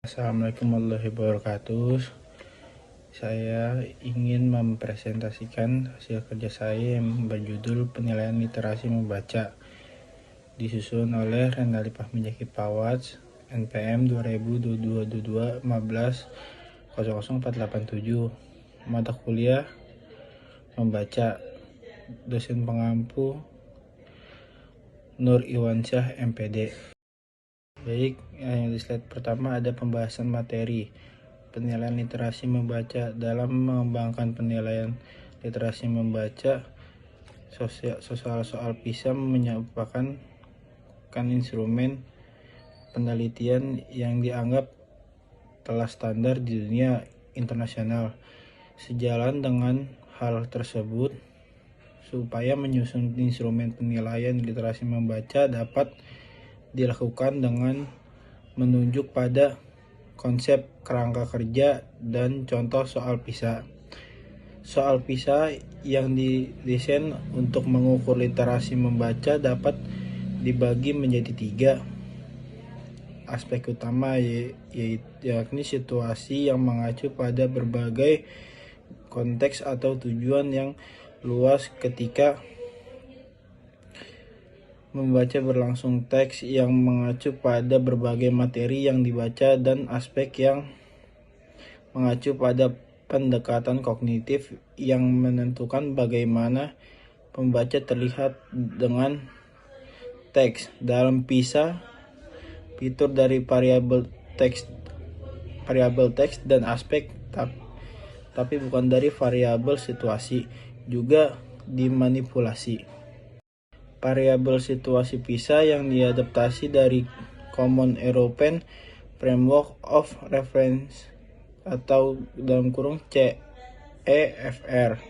Assalamualaikum warahmatullahi wabarakatuh. Saya ingin mempresentasikan hasil kerja saya yang berjudul Penilaian Literasi Membaca, disusun oleh Renali Fahmi Pawats, NPM 2022-15-00487. Mata kuliah Membaca, dosen pengampu Nur Iwansyah, MPD. Baik, yang di slide pertama ada pembahasan materi penilaian literasi membaca. Dalam mengembangkan penilaian literasi membaca, soal PISA merupakan instrumen penelitian yang dianggap telah standar di dunia internasional. Sejalan dengan hal tersebut, supaya menyusun instrumen penilaian literasi membaca dapat dilakukan dengan menunjuk pada konsep kerangka kerja dan contoh soal PISA. Soal PISA yang didesain untuk mengukur literasi membaca dapat dibagi menjadi 3 aspek utama, yakni situasi yang mengacu pada berbagai konteks atau tujuan yang luas ketika membaca berlangsung, teks yang mengacu pada berbagai materi yang dibaca, dan aspek yang mengacu pada pendekatan kognitif yang menentukan bagaimana pembaca terlihat dengan teks. Dalam PISA, fitur dari variabel teks dan aspek, tapi bukan dari variabel situasi, juga dimanipulasi. Variabel situasi PISA yang diadaptasi dari Common European Framework of Reference atau CEFR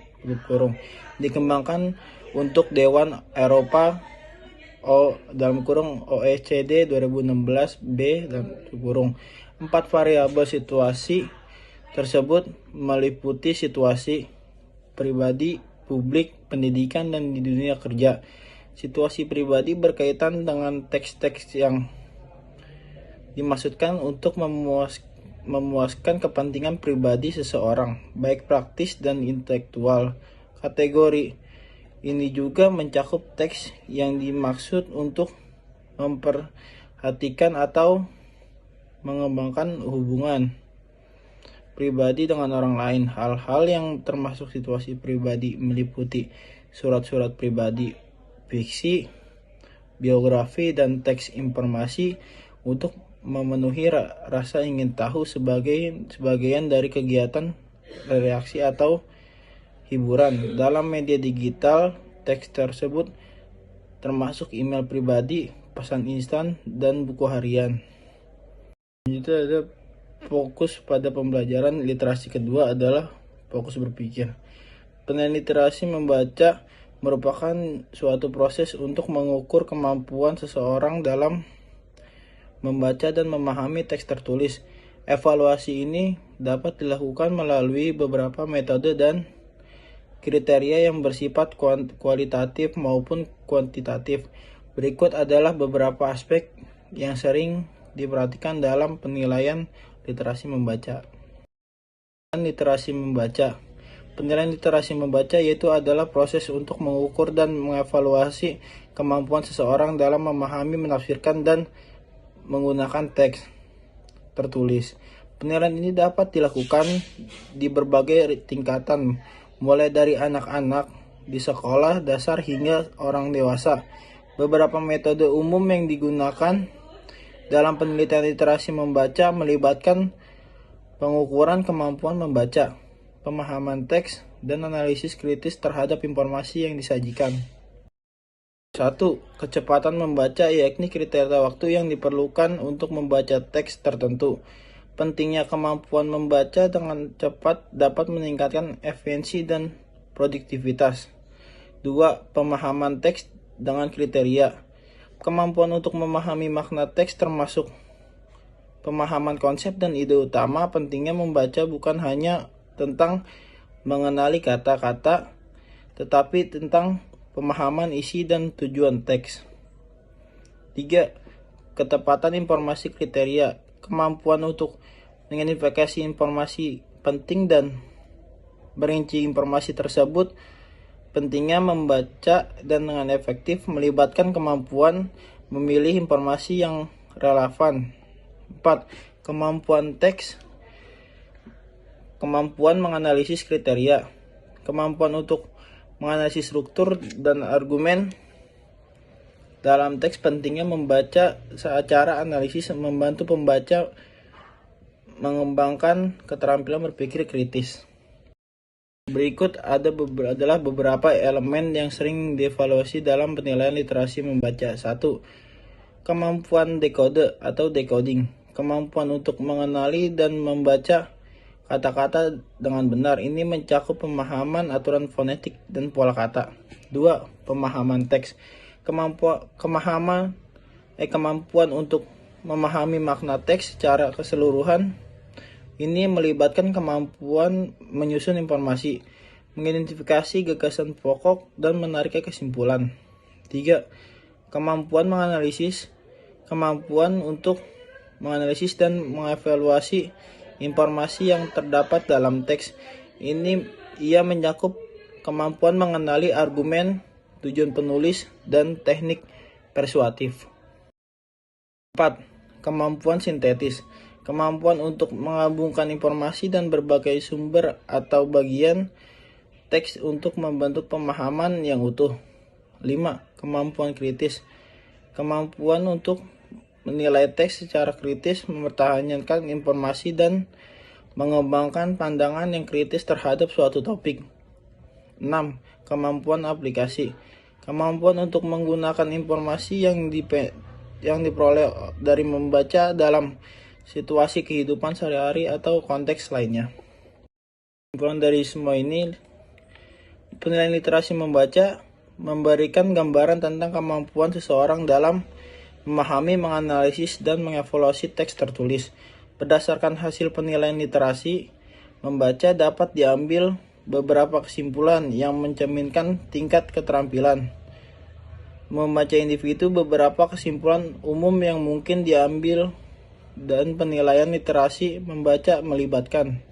dikembangkan untuk Dewan Eropa OECD 2016b. 4 variabel situasi tersebut meliputi situasi pribadi, publik, pendidikan, dan di dunia kerja. Situasi pribadi berkaitan dengan teks-teks yang dimaksudkan untuk memuaskan kepentingan pribadi seseorang, baik praktis dan intelektual. Kategori ini juga mencakup teks yang dimaksud untuk memperhatikan atau mengembangkan hubungan pribadi dengan orang lain. Hal-hal yang termasuk situasi pribadi meliputi surat-surat pribadi, fiksi, biografi, dan teks informasi untuk memenuhi rasa ingin tahu sebagian dari kegiatan, reaksi, atau hiburan. Dalam media digital, teks tersebut termasuk email pribadi, pesan instan, dan buku harian. Itu ada fokus pada pembelajaran literasi. Kedua adalah fokus berpikir. Penilaian literasi membaca merupakan suatu proses untuk mengukur kemampuan seseorang dalam membaca dan memahami teks tertulis. Evaluasi ini dapat dilakukan melalui beberapa metode dan kriteria yang bersifat kualitatif maupun kuantitatif. Berikut adalah beberapa aspek yang sering diperhatikan dalam penilaian literasi membaca. Literasi membaca. Penilaian literasi membaca yaitu adalah proses untuk mengukur dan mengevaluasi kemampuan seseorang dalam memahami, menafsirkan, dan menggunakan teks tertulis. Penilaian ini dapat dilakukan di berbagai tingkatan, mulai dari anak-anak di sekolah dasar hingga orang dewasa. Beberapa metode umum yang digunakan dalam penelitian literasi membaca melibatkan pengukuran kemampuan membaca, pemahaman teks, dan analisis kritis terhadap informasi yang disajikan. 1. Kecepatan membaca, yakni kriteria waktu yang diperlukan untuk membaca teks tertentu. Pentingnya kemampuan membaca dengan cepat dapat meningkatkan efisiensi dan produktivitas. 2. Pemahaman teks dengan kriteria. Kemampuan untuk memahami makna teks termasuk pemahaman konsep dan ide utama. Pentingnya membaca bukan hanya tentang mengenali kata-kata, tetapi tentang pemahaman isi dan tujuan teks. 3. Ketepatan informasi kriteria. kemampuan untuk mengidentifikasi informasi penting dan merinci informasi tersebut. Pentingnya membaca dan dengan efektif melibatkan kemampuan memilih informasi yang relevan. 4. Kemampuan teks, kemampuan menganalisis kriteria, kemampuan untuk menganalisis struktur dan argumen dalam teks. Pentingnya membaca secara analisis membantu pembaca mengembangkan keterampilan berpikir kritis. Berikut adalah beberapa elemen yang sering dievaluasi dalam penilaian literasi membaca. 1. Kemampuan dekode atau decoding, kemampuan untuk mengenali dan membaca kata-kata dengan benar. Ini mencakup pemahaman aturan fonetik dan pola kata. 2. Pemahaman teks, kemampuan untuk memahami makna teks secara keseluruhan. Ini melibatkan kemampuan menyusun informasi, mengidentifikasi gagasan pokok, dan menarik kesimpulan. 3. Kemampuan menganalisis, kemampuan untuk menganalisis dan mengevaluasi informasi yang terdapat dalam teks. Ia mencakup kemampuan mengenali argumen, tujuan penulis, dan teknik persuasif. 4. Kemampuan sintetis, kemampuan untuk menggabungkan informasi dan berbagai sumber atau bagian teks untuk membentuk pemahaman yang utuh. 5. Kemampuan kritis, kemampuan untuk menilai teks secara kritis, mempertahankan informasi, dan mengembangkan pandangan yang kritis terhadap suatu topik. 6. Kemampuan aplikasi, kemampuan untuk menggunakan informasi yang diperoleh dari membaca dalam situasi kehidupan sehari-hari atau konteks lainnya. Kesimpulan dari semua ini, penilaian literasi membaca memberikan gambaran tentang kemampuan seseorang dalam memahami, menganalisis, dan mengevaluasi teks tertulis. Berdasarkan hasil penilaian literasi membaca dapat diambil beberapa kesimpulan yang mencerminkan tingkat keterampilan membaca individu. Beberapa kesimpulan umum yang mungkin diambil dan penilaian literasi membaca melibatkan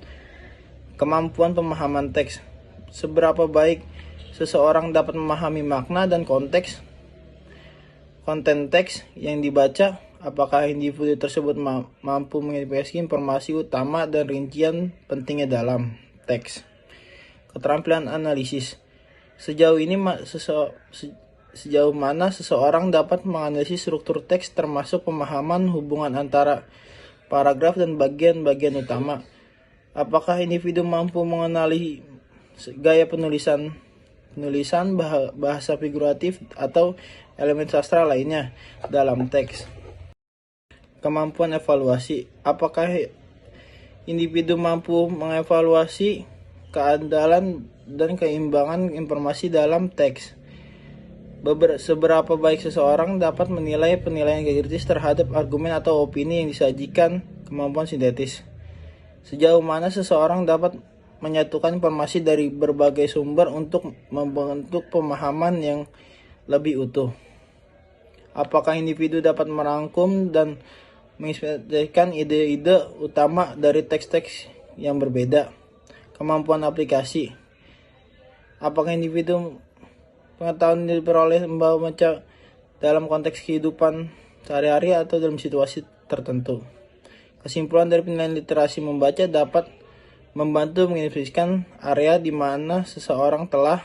kemampuan pemahaman teks, seberapa baik seseorang dapat memahami makna dan konten teks yang dibaca, apakah individu tersebut mampu mengidentifikasi informasi utama dan rincian pentingnya dalam teks. Keterampilan analisis, sejauh mana seseorang dapat menganalisis struktur teks termasuk pemahaman hubungan antara paragraf dan bagian-bagian utama. Apakah individu mampu mengenali gaya penulisan, bahasa figuratif, atau elemen sastra lainnya dalam teks. Kemampuan evaluasi, apakah individu mampu mengevaluasi keandalan dan keimbangan informasi dalam teks. Seberapa baik seseorang dapat menilai penilaian kritis terhadap argumen atau opini yang disajikan. Kemampuan sintetis, sejauh mana seseorang dapat menyatukan informasi dari berbagai sumber untuk membentuk pemahaman yang lebih utuh. Apakah individu dapat merangkum dan menginspirasikan ide-ide utama dari teks-teks yang berbeda. Kemampuan aplikasi, apakah individu pengetahuan diperoleh membaca dalam konteks kehidupan sehari-hari atau dalam situasi tertentu. Kesimpulan dari penilaian literasi membaca dapat membantu mengidentifikasikan area di mana seseorang telah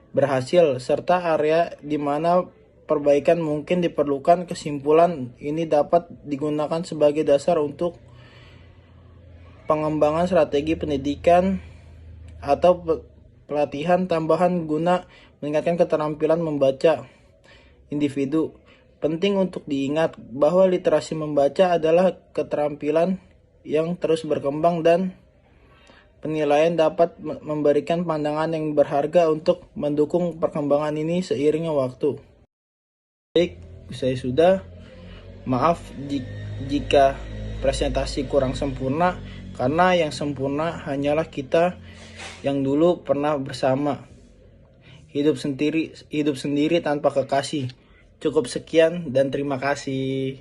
berhasil serta area di mana perbaikan mungkin diperlukan. Kesimpulan ini dapat digunakan sebagai dasar untuk pengembangan strategi pendidikan atau pelatihan tambahan guna meningkatkan keterampilan membaca individu. Penting untuk diingat bahwa literasi membaca adalah keterampilan yang terus berkembang dan penilaian dapat memberikan pandangan yang berharga untuk mendukung perkembangan ini seiringnya waktu. Baik, saya sudah. Maaf jika presentasi kurang sempurna, karena yang sempurna hanyalah kita yang dulu pernah bersama. Hidup sendiri tanpa kekasih. Cukup sekian dan terima kasih.